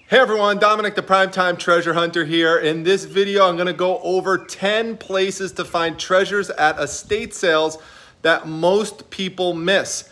Hey everyone, Dominic the Primetime Treasure Hunter here. In this video, I'm gonna go over 10 places to find treasures at estate sales that most people miss.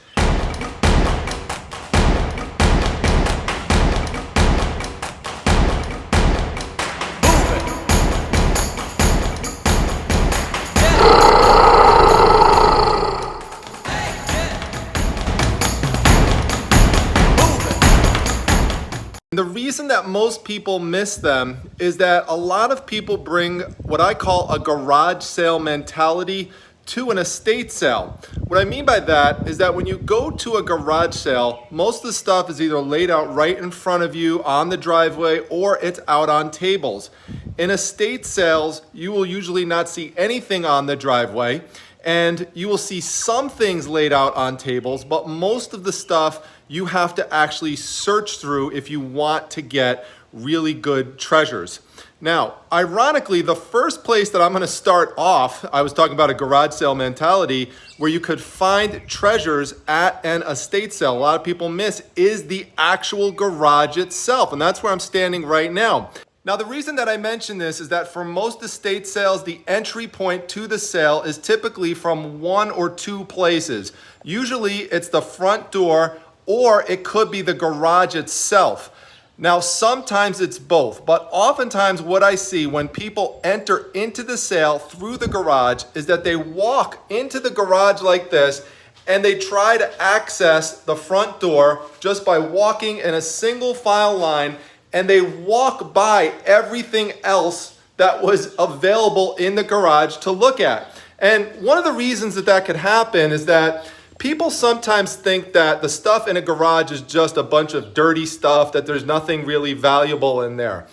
The reason that most people miss them is that a lot of people bring what I call a garage sale mentality to an estate sale. What I mean by that is that when you go to a garage sale, most of the stuff is either laid out right in front of you on the driveway or it's out on tables. In estate sales, you will usually not see anything on the driveway, and you will see some things laid out on tables, but most of the stuff you have to actually search through if you want to get really good treasures. Now, ironically, the first place that I'm going to start off, I was talking about a garage sale mentality, where you could find treasures at an estate sale, a lot of people miss, is the actual garage itself. And that's where I'm standing right now. Now, the reason that I mention this is that for most estate sales, the entry point to the sale is typically from one or two places. Usually it's the front door, or it could be the garage itself. Now, sometimes it's both, but oftentimes what I see when people enter into the sale through the garage is that they walk into the garage like this and they try to access the front door just by walking in a single file line, and they walk by everything else that was available in the garage to look at. And one of the reasons that that could happen is that people sometimes think that the stuff in a garage is just a bunch of dirty stuff, that there's nothing really valuable in there.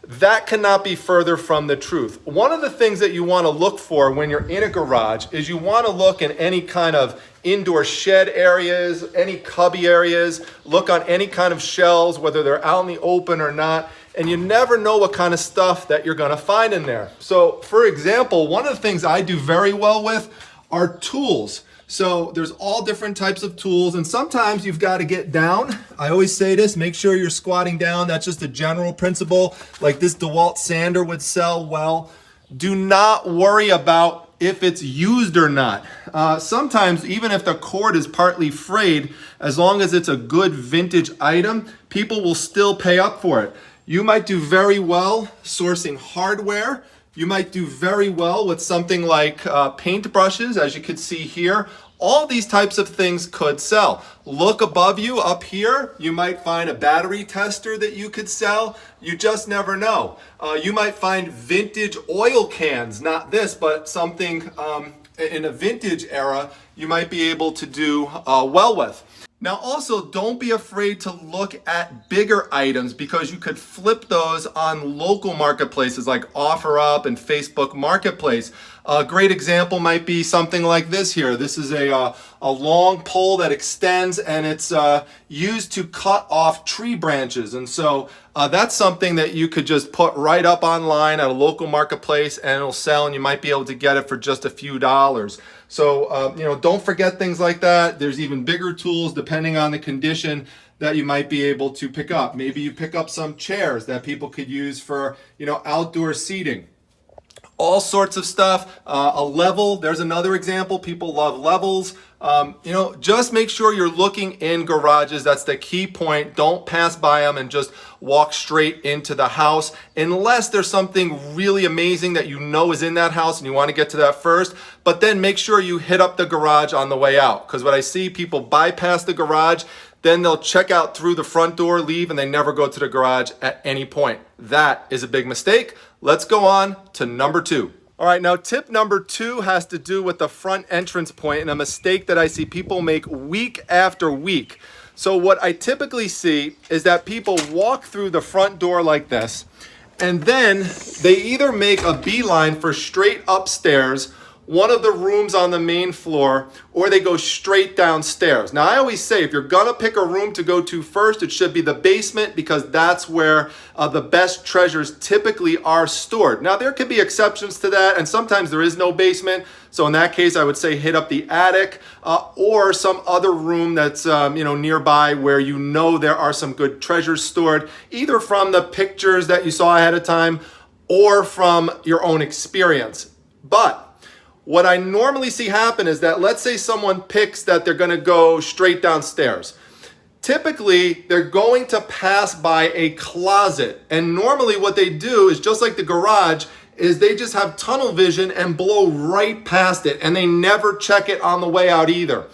That cannot be further from the truth. One of the things that you want to look for when you're in a garage is you want to look in any kind of indoor shed areas, any cubby areas, look on any kind of shelves, whether they're out in the open or not, and you never know what kind of stuff that you're going to find in there. So, for example, one of the things I do very well with are tools. So there's all different types of tools, and sometimes you've got to get down. I always say this, make sure you're squatting down. That's just a general principle. Like this DeWalt sander would sell well. Do not worry about if it's used or not. Sometimes even if the cord is partly frayed, as long as it's a good vintage item, people will still pay up for it. You might do very well sourcing hardware. You might do very well with something like paint brushes, as you could see here. All these types of things could sell. Look above you, up here, you might find a battery tester that you could sell. You just never know. You might find vintage oil cans, not this, but something in a vintage era you might be able to do well with. Now also, don't be afraid to look at bigger items, because you could flip those on local marketplaces like OfferUp and Facebook Marketplace. A great example might be something like this here. This is a long pole that extends, and it's used to cut off tree branches. And so that's something that you could just put right up online at a local marketplace, and it'll sell, and you might be able to get it for just a few dollars. So, don't forget things like that. There's even bigger tools depending on the condition that you might be able to pick up. Maybe you pick up some chairs that people could use for, outdoor seating. All sorts of stuff. A level, there's another example. People love levels. Just make sure you're looking in garages. That's the key point. Don't pass by them and just walk straight into the house unless there's something really amazing that you know is in that house and you want to get to that first. But then make sure you hit up the garage on the way out, because what I see, people bypass the garage, then they'll check out through the front door, leave, and they never go to the garage at any point. That is a big mistake. Let's go on to number 2. All right, now tip number 2 has to do with the front entrance point, and a mistake that I see people make week after week. So what I typically see is that people walk through the front door like this, and then they either make a beeline for straight upstairs, one of the rooms on the main floor, or they go straight downstairs. Now, I always say if you're gonna pick a room to go to first, it should be the basement, because that's where the best treasures typically are stored. Now, there could be exceptions to that, and sometimes there is no basement. So in that case, I would say hit up the attic or some other room that's nearby where you know there are some good treasures stored, either from the pictures that you saw ahead of time or from your own experience. But what I normally see happen is that, let's say someone picks that they're going to go straight downstairs. Typically, they're going to pass by a closet. And normally what they do is, just like the garage, is they just have tunnel vision and blow right past it, and they never check it on the way out either.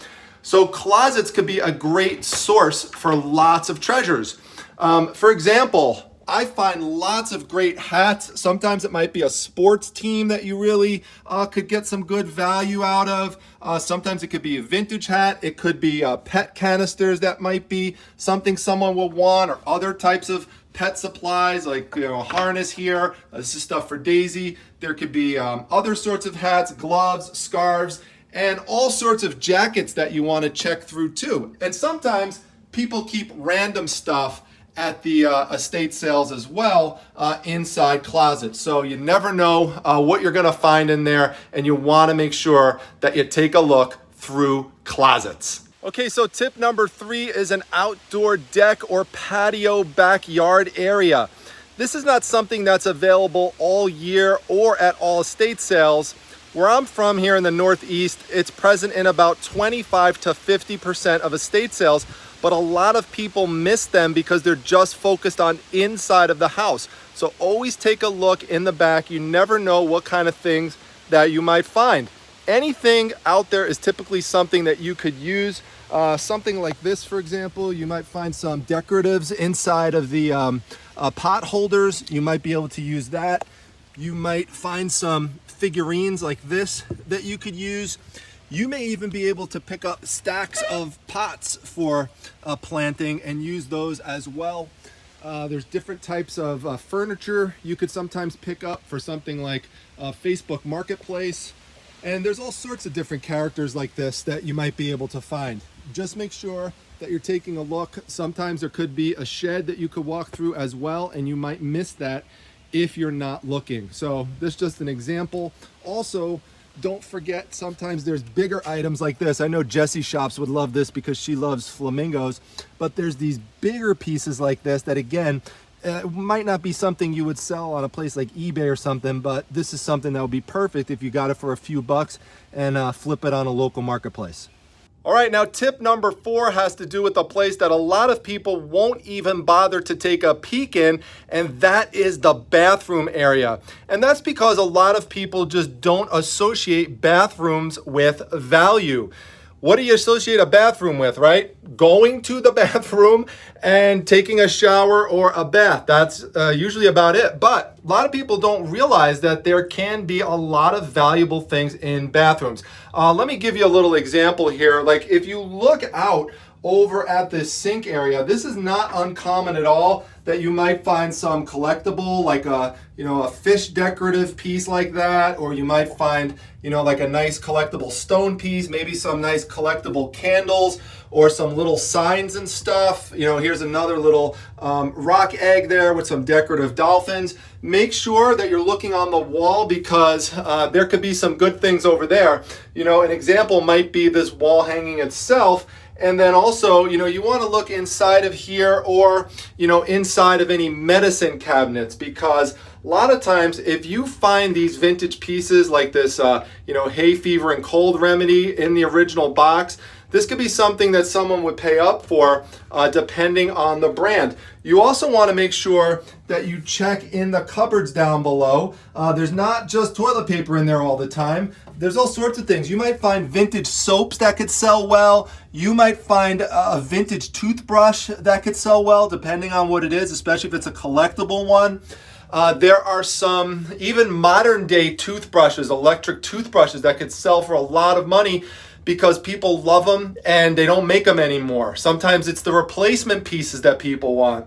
So closets could be a great source for lots of treasures. For example, I find lots of great hats. Sometimes it might be a sports team that you really could get some good value out of. Sometimes it could be a vintage hat. It could be pet canisters that might be something someone will want, or other types of pet supplies, like a harness here. This is stuff for Daisy. There could be other sorts of hats, gloves, scarves, and all sorts of jackets that you want to check through too. And sometimes people keep random stuff at the estate sales as well, inside closets. So you never know what you're gonna find in there, and you wanna make sure that you take a look through closets. Okay, so tip number 3 is an outdoor deck or patio backyard area. This is not something that's available all year or at all estate sales. Where I'm from here in the Northeast, it's present in about 25 to 50% of estate sales, but a lot of people miss them because they're just focused on inside of the house. So always take a look in the back. You never know what kind of things that you might find. Anything out there is typically something that you could use. Something like this, for example, you might find some decoratives inside of the pot holders. You might be able to use that. You might find some figurines like this that you could use. You may even be able to pick up stacks of pots for planting and use those as well. There's different types of furniture you could sometimes pick up for something like Facebook Marketplace. And there's all sorts of different characters like this that you might be able to find. Just make sure that you're taking a look. Sometimes there could be a shed that you could walk through as well, and you might miss that if you're not looking. So this is just an example. Also, don't forget, sometimes there's bigger items like this. I know Jessie Shops would love this because she loves flamingos, but there's these bigger pieces like this that, again, might not be something you would sell on a place like eBay or something, but this is something that would be perfect if you got it for a few bucks and flip it on a local marketplace. All right, now tip number 4 has to do with a place that a lot of people won't even bother to take a peek in, and that is the bathroom area. And that's because a lot of people just don't associate bathrooms with value. What do you associate a bathroom with, right? Going to the bathroom and taking a shower or a bath. That's usually about it. But a lot of people don't realize that there can be a lot of valuable things in bathrooms. Let me give you a little example here. Like, if you look out over at this sink area, this is not uncommon at all that you might find some collectible, like a fish decorative piece like that, or you might find like a nice collectible stone piece, maybe some nice collectible candles or some little signs and stuff. Here's another little rock egg there with some decorative dolphins. Make sure that you're looking on the wall, because there could be some good things over there. An example might be this wall hanging itself. And then also, you want to look inside of here, or, inside of any medicine cabinets, because a lot of times if you find these vintage pieces like this, hay fever and cold remedy in the original box, this could be something that someone would pay up for, depending on the brand. You also want to make sure that you check in the cupboards down below. There's not just toilet paper in there all the time. There's all sorts of things. You might find vintage soaps that could sell well. You might find a vintage toothbrush that could sell well, depending on what it is, especially if it's a collectible one. There are some even modern day toothbrushes, electric toothbrushes, that could sell for a lot of money, because people love them and they don't make them anymore. Sometimes it's the replacement pieces that people want.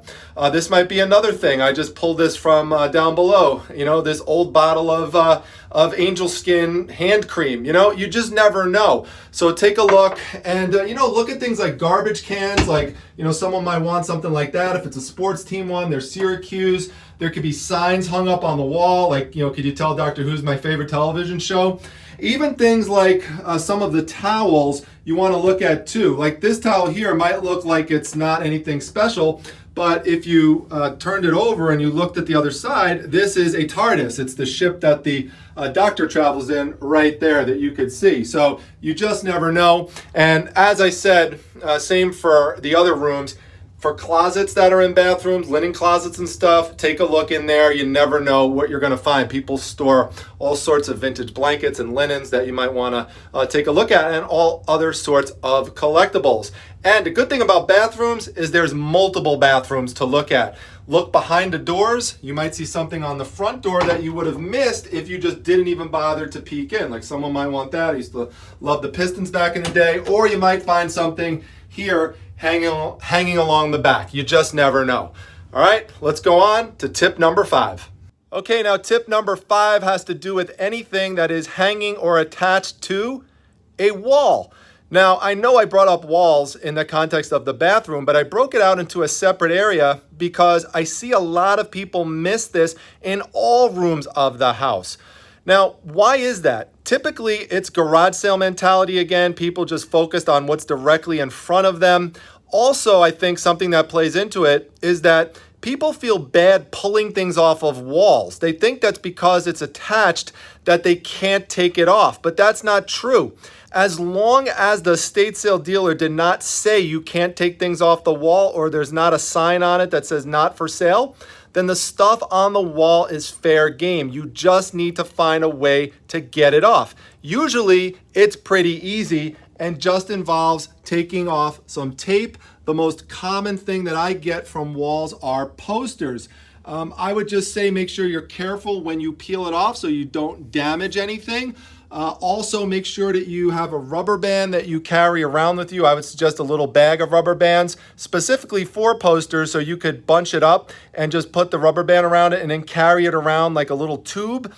This might be another thing. I just pulled this from down below. You know, this old bottle of angel skin hand cream. You know, you just never know. So take a look and, you know, look at things like garbage cans. Like, you know, someone might want something like that. If it's a sports team one, there's Syracuse. There could be signs hung up on the wall. Like, you know, could you tell Doctor Who's my favorite television show? Even things like some of the towels you want to look at too. Like this towel here might look like it's not anything special, but if you turned it over and you looked at the other side, this is a TARDIS. It's the ship that the Doctor travels in right there that you could see. So you just never know. And as I said, same for the other rooms. For closets that are in bathrooms, linen closets and stuff, take a look in there. You never know what you're going to find. People store all sorts of vintage blankets and linens that you might want to take a look at, and all other sorts of collectibles. And the good thing about bathrooms is there's multiple bathrooms to look at. Look behind the doors. You might see something on the front door that you would have missed if you just didn't even bother to peek in. Like someone might want that. I used to love the Pistons back in the day. Or you might find something here hanging along the back. You just never know. All right, let's go on to tip number 5. Okay, now tip number 5 has to do with anything that is hanging or attached to a wall. Now, I know I brought up walls in the context of the bathroom, but I broke it out into a separate area because I see a lot of people miss this in all rooms of the house. Now, why is that? Typically, it's garage sale mentality again. People just focused on what's directly in front of them. Also, I think something that plays into it is that people feel bad pulling things off of walls. They think that's because it's attached that they can't take it off, but that's not true. As long as the estate sale dealer did not say you can't take things off the wall, or there's not a sign on it that says not for sale, then the stuff on the wall is fair game. You just need to find a way to get it off. Usually it's pretty easy and just involves taking off some tape. The most common thing that I get from walls are posters. I would just say make sure you're careful when you peel it off so you don't damage anything. Also, make sure that you have a rubber band that you carry around with you. I would suggest a little bag of rubber bands specifically for posters, so you could bunch it up and just put the rubber band around it and then carry it around like a little tube.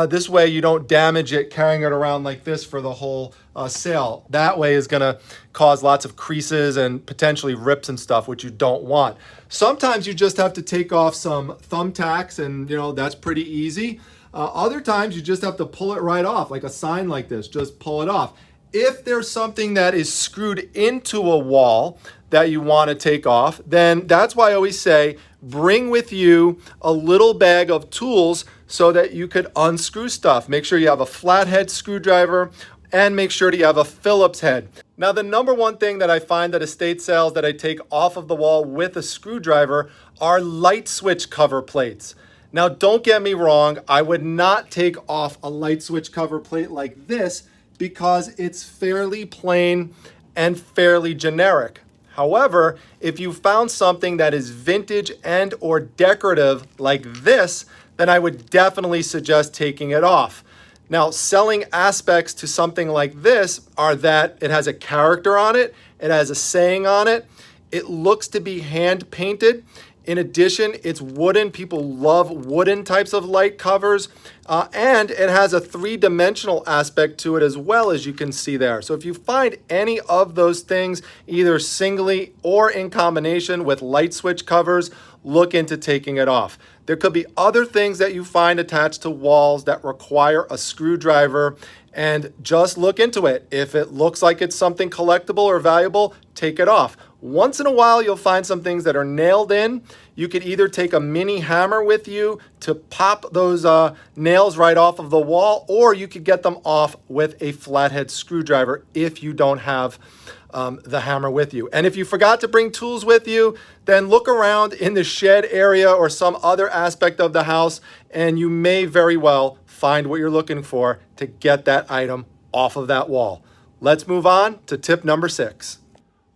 This way you don't damage it carrying it around like this for the whole sale. That way is going to cause lots of creases and potentially rips and stuff, which you don't want. Sometimes you just have to take off some thumbtacks, and that's pretty easy. Other times you just have to pull it right off, like a sign like this, just pull it off. If there's something that is screwed into a wall that you want to take off, then that's why I always say bring with you a little bag of tools so that you could unscrew stuff. Make sure you have a flathead screwdriver and make sure that you have a Phillips head. Now, the number one thing that I find at estate sales that I take off of the wall with a screwdriver are light switch cover plates. Now, don't get me wrong, I would not take off a light switch cover plate like this because it's fairly plain and fairly generic. However, if you found something that is vintage and or decorative like this, then I would definitely suggest taking it off. Now, selling aspects to something like this are that it has a character on it, it has a saying on it, it looks to be hand painted. In addition, it's wooden. People love wooden types of light covers. And it has a 3-dimensional aspect to it as well, as you can see there. So if you find any of those things, either singly or in combination with light switch covers, look into taking it off. There could be other things that you find attached to walls that require a screwdriver, and just look into it. If it looks like it's something collectible or valuable, take it off. Once in a while, you'll find some things that are nailed in. You could either take a mini hammer with you to pop those nails right off of the wall, or you could get them off with a flathead screwdriver if you don't have the hammer with you. And if you forgot to bring tools with you, then look around in the shed area or some other aspect of the house, and you may very well find what you're looking for to get that item off of that wall. Let's move on to tip number 6.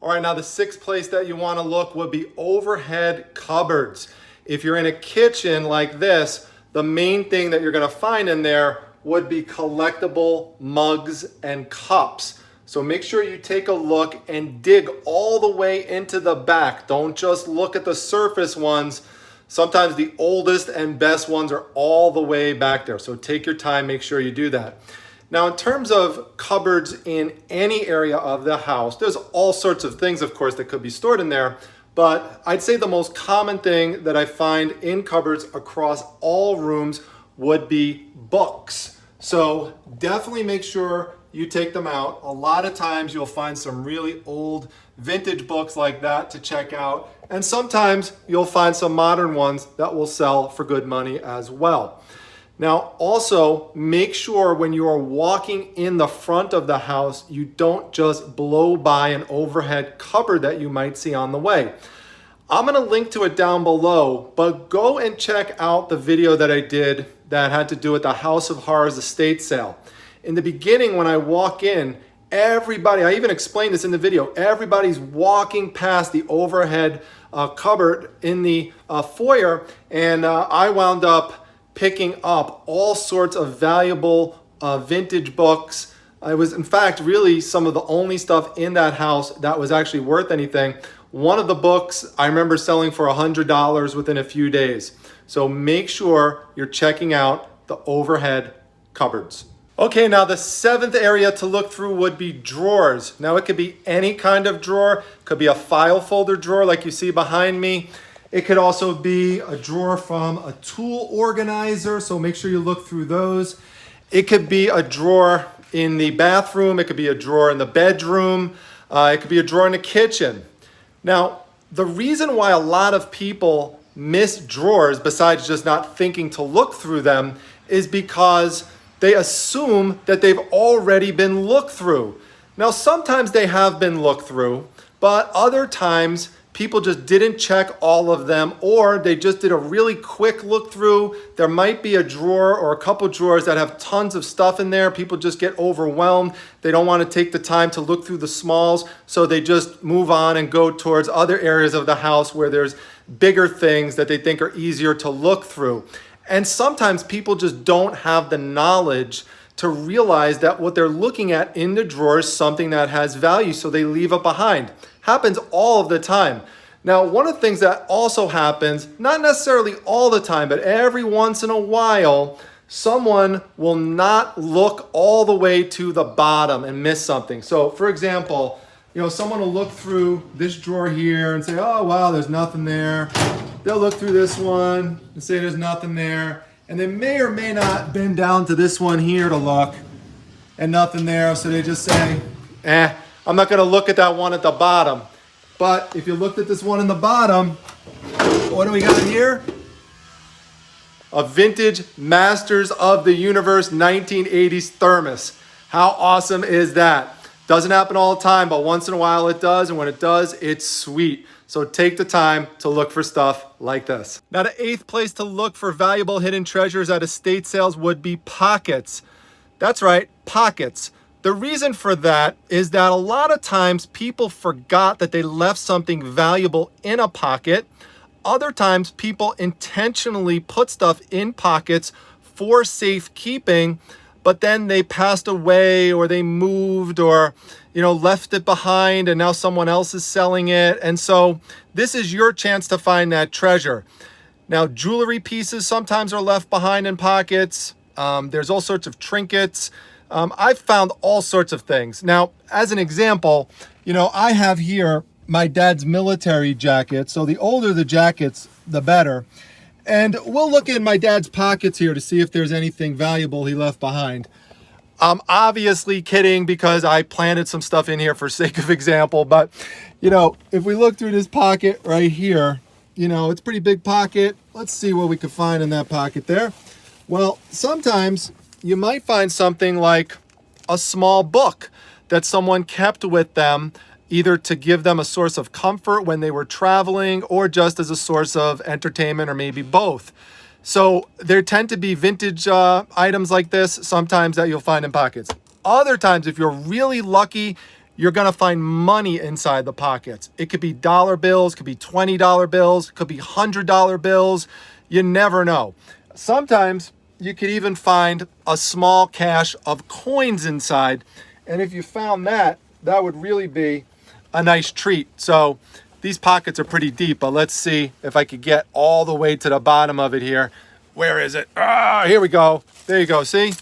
All right, now the 6th place that you want to look would be overhead cupboards. If you're in a kitchen like this, the main thing that you're going to find in there would be collectible mugs and cups. So make sure you take a look and dig all the way into the back. Don't just look at the surface ones. Sometimes the oldest and best ones are all the way back there. So take your time, make sure you do that. Now, in terms of cupboards in any area of the house, there's all sorts of things, of course, that could be stored in there. But I'd say the most common thing that I find in cupboards across all rooms would be books. So definitely make sure you take them out. A lot of times you'll find some really old vintage books like that to check out. And sometimes you'll find some modern ones that will sell for good money as well. Now, also make sure when you are walking in the front of the house, you don't just blow by an overhead cupboard that you might see on the way. I'm going to link to it down below, but go and check out the video that I did that had to do with the House of Horrors estate sale. In the beginning, when I walk in, everybody, I even explained this in the video, everybody's walking past the overhead cupboard in the foyer, and I wound up picking up all sorts of valuable vintage books. It was, in fact, really some of the only stuff in that house that was actually worth anything. One of the books I remember selling for $100 within a few days. So make sure you're checking out the overhead cupboards. Okay, now the seventh area to look through would be drawers. Now it could be any kind of drawer. It could be a file folder drawer like you see behind me. It could also be a drawer from a tool organizer, so make sure you look through those. It could be a drawer in the bathroom. It could be a drawer in the bedroom. It could be a drawer in the kitchen. Now, the reason why a lot of people miss drawers, besides just not thinking to look through them, is because they assume that they've already been looked through. Now, sometimes they have been looked through, but other times people just didn't check all of them, or they just did a really quick look through. There might be a drawer or a couple drawers that have tons of stuff in there. People just get overwhelmed. They don't want to take the time to look through the smalls, so they just move on and go towards other areas of the house where there's bigger things that they think are easier to look through. And sometimes people just don't have the knowledge to realize that what they're looking at in the drawer is something that has value, so they leave it behind. Happens all of the time. Now, one of the things that also happens, not necessarily all the time, but every once in a while, someone will not look all the way to the bottom and miss something. So, for example, someone will look through this drawer here and say, oh, wow, there's nothing there. They'll look through this one and say there's nothing there. And they may or may not bend down to this one here to look and nothing there. So they just say, I'm not going to look at that one at the bottom. But if you looked at this one in the bottom, what do we got here? A vintage Masters of the Universe 1980s thermos. How awesome is that? Doesn't happen all the time, but once in a while it does. And when it does, it's sweet. So take the time to look for stuff like this. Now, the eighth place to look for valuable hidden treasures at estate sales would be pockets. That's right, pockets. The reason for that is that a lot of times people forgot that they left something valuable in a pocket. Other times people intentionally put stuff in pockets for safekeeping, but then they passed away or they moved or left it behind and now someone else is selling it. And so this is your chance to find that treasure. Now, jewelry pieces sometimes are left behind in pockets. There's all sorts of trinkets. I've found all sorts of things. Now, as an example, I have here my dad's military jacket. So the older the jackets, the better. And we'll look in my dad's pockets here to see if there's anything valuable he left behind. I'm obviously kidding because I planted some stuff in here for sake of example. But, if we look through this pocket right here, it's a pretty big pocket. Let's see what we can find in that pocket there. Well, sometimes you might find something like a small book that someone kept with them, either to give them a source of comfort when they were traveling or just as a source of entertainment, or maybe both. So there tend to be vintage items like this sometimes that you'll find in pockets. Other times, if you're really lucky, you're going to find money inside the pockets. It could be dollar bills, could be $20 bills, could be $100 bills. You never know. Sometimes you could even find a small cache of coins inside. And if you found that, that would really be a nice treat. So these pockets are pretty deep, but let's see if I could get all the way to the bottom of it here. Where is it? Ah, here we go. There you go. See?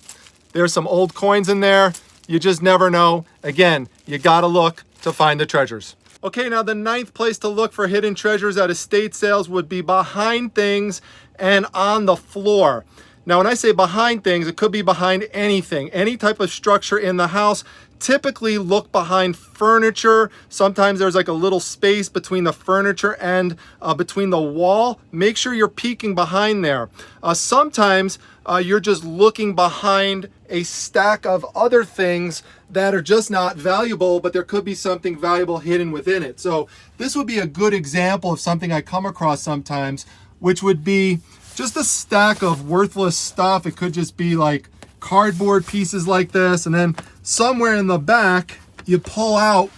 There's some old coins in there. You just never know. Again, you gotta look to find the treasures. Okay, now the 9th place to look for hidden treasures at estate sales would be behind things and on the floor. Now, when I say behind things, it could be behind anything, any type of structure in the house. Typically look behind furniture. Sometimes there's like a little space between the furniture and between the wall. Make sure you're peeking behind there. Sometimes you're just looking behind a stack of other things that are just not valuable, but there could be something valuable hidden within it. So this would be a good example of something I come across sometimes, which would be just a stack of worthless stuff. It could just be like cardboard pieces like this, and then somewhere in the back you pull out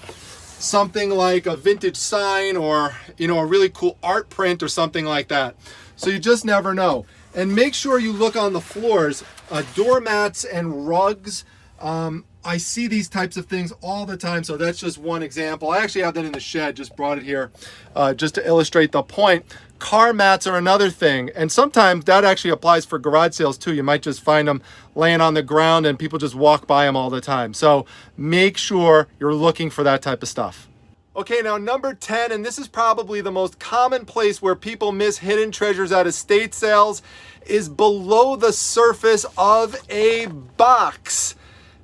something like a vintage sign or, you know, a really cool art print or something like that. So you just never know. And make sure you look on the floors, doormats and rugs. I see these types of things all the time, so that's just one example. I actually have that in the shed, just brought it here just to illustrate the point. Car mats are another thing, and sometimes that actually applies for garage sales too. You might just find them laying on the ground and people just walk by them all the time. So make sure you're looking for that type of stuff. Okay, now number 10, and this is probably the most common place where people miss hidden treasures at estate sales, is below the surface of a box.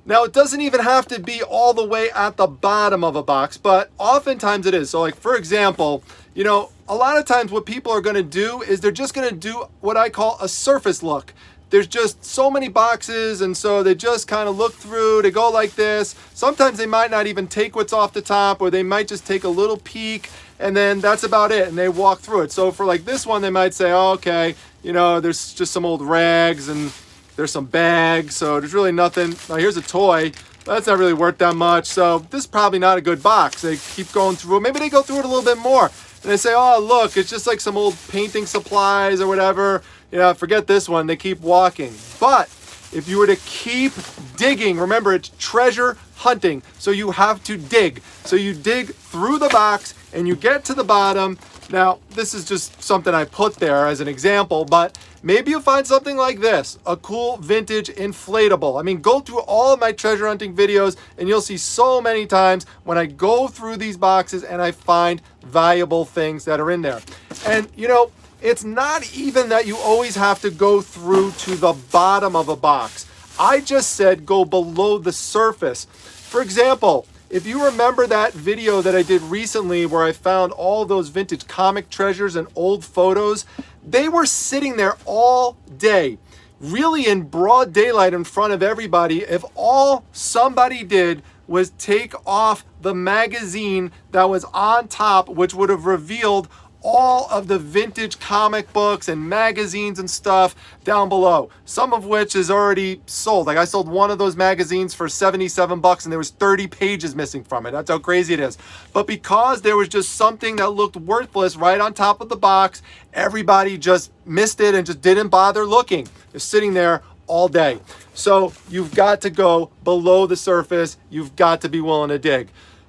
Now, it doesn't even have to be all the way at the bottom of a box, but oftentimes it is. So like, for example, you know, a lot of times what people are gonna do is they're just gonna do what I call a surface look. There's just so many boxes, and so they just kind of look through, they go like this. Sometimes they might not even take what's off the top, or they might just take a little peek, and then that's about it, and they walk through it. So for like this one, they might say, oh, okay, you know, there's just some old rags, and there's some bags, so there's really nothing. Now here's a toy, that's not really worth that much, so this is probably not a good box. They keep going through it. Maybe they go through it a little bit more, and they say, oh, look, it's just like some old painting supplies or whatever. You know, forget this one. They keep walking. But if you were to keep digging, remember, it's treasure hunting, so you have to dig. So you dig through the box and you get to the bottom. Now, this is just something I put there as an example, but maybe you'll find something like this, a cool vintage inflatable. I mean, go through all of my treasure hunting videos and you'll see so many times when I go through these boxes and I find valuable things that are in there. And, you know, it's not even that you always have to go through to the bottom of a box. I just said go below the surface. For example, if you remember that video that I did recently where I found all those vintage comic treasures and old photos, they were sitting there all day, really in broad daylight in front of everybody. If all somebody did was take off the magazine that was on top, which would have revealed all of the vintage comic books and magazines and stuff down below, some of which is already sold. Like I sold one of those magazines for 77 bucks and there was 30 pages missing from it. That's how crazy it is. But because there was just something that looked worthless right on top of the box, everybody just missed it and just didn't bother looking. They're sitting there all day. So you've got to go below the surface. You've got to be willing to dig.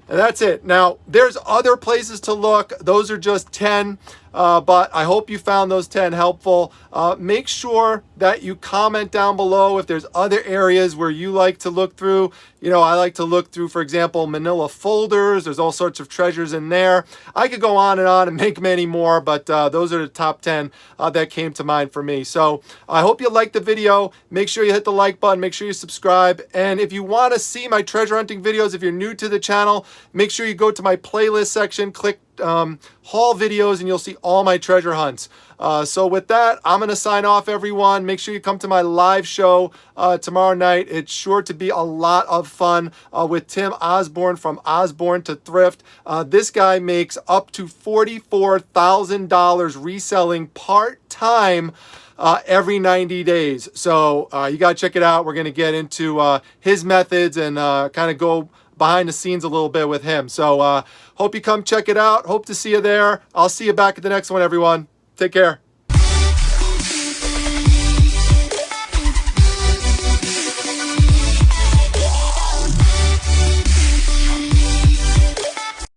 And that's it. Now, there's other places to look. Those are just 10, but I hope you found those 10 helpful. Make sure that you comment down below if there's other areas where you like to look through. You know, I like to look through, for example, manila folders. There's all sorts of treasures in there. I could go on and make many more, but those are the top 10 that came to mind for me. So I hope you liked the video. Make sure you hit the like button. Make sure you subscribe. And if you want to see my treasure hunting videos, if you're new to the channel, make sure you go to my playlist section, click haul videos, and you'll see all my treasure hunts. So with that, I'm going to sign off, everyone. Make sure you come to my live show tomorrow night. It's sure to be a lot of fun with Tim Osborne from Osborne to Thrift. This guy makes up to $44,000 reselling part-time every 90 days. So you got to check it out. We're going to get into his methods and kind of go behind the scenes a little bit with him. So hope you come check it out. Hope to see you there. I'll see you back at the next one, everyone. Take care.